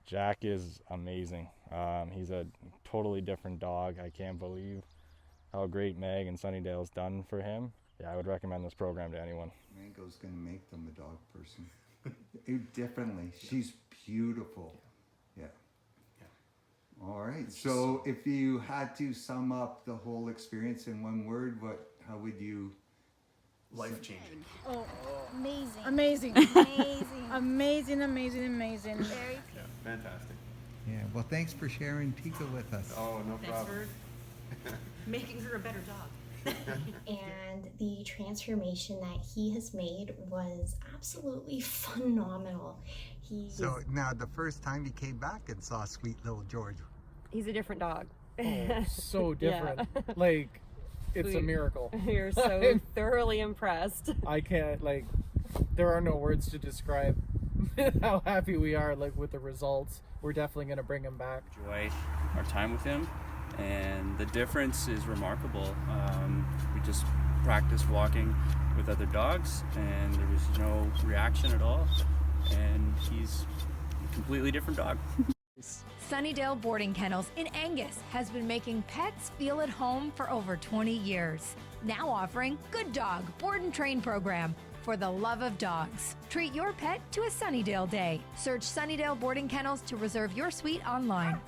Jack is amazing. He's a totally different dog. I can't believe how great Meg and Sunnidale's done for him. Yeah, I would recommend this program to anyone. Mango's gonna make them a dog person. Differently. She's beautiful. Yeah. All right. So if you had to sum up the whole experience in one word, how would you? Life changing. Oh, Amazing. amazing. Amazing. Amazing, amazing, amazing. Very Yeah, fantastic. Yeah. Well, thanks for sharing Tika with us. Oh, no Thanks problem. for making her a better dog. And the transformation that he has made was absolutely phenomenal. So now the first time you came back and saw sweet little George. He's a different dog. Oh, so different. Yeah. Like, it's a miracle. You're so thoroughly impressed. I can't, like, there are no words to describe how happy we are, like, with the results. We're definitely going to bring him back. Enjoy our time with him, and the difference is remarkable. We just practiced walking with other dogs, and there was no reaction at all, and he's a completely different dog. Sunnidale Boarding Kennels in Angus has been making pets feel at home for over 20 years. Now offering Good Dog Board and Train program for the love of dogs. Treat your pet to a Sunnidale day. Search Sunnidale Boarding Kennels to reserve your suite online.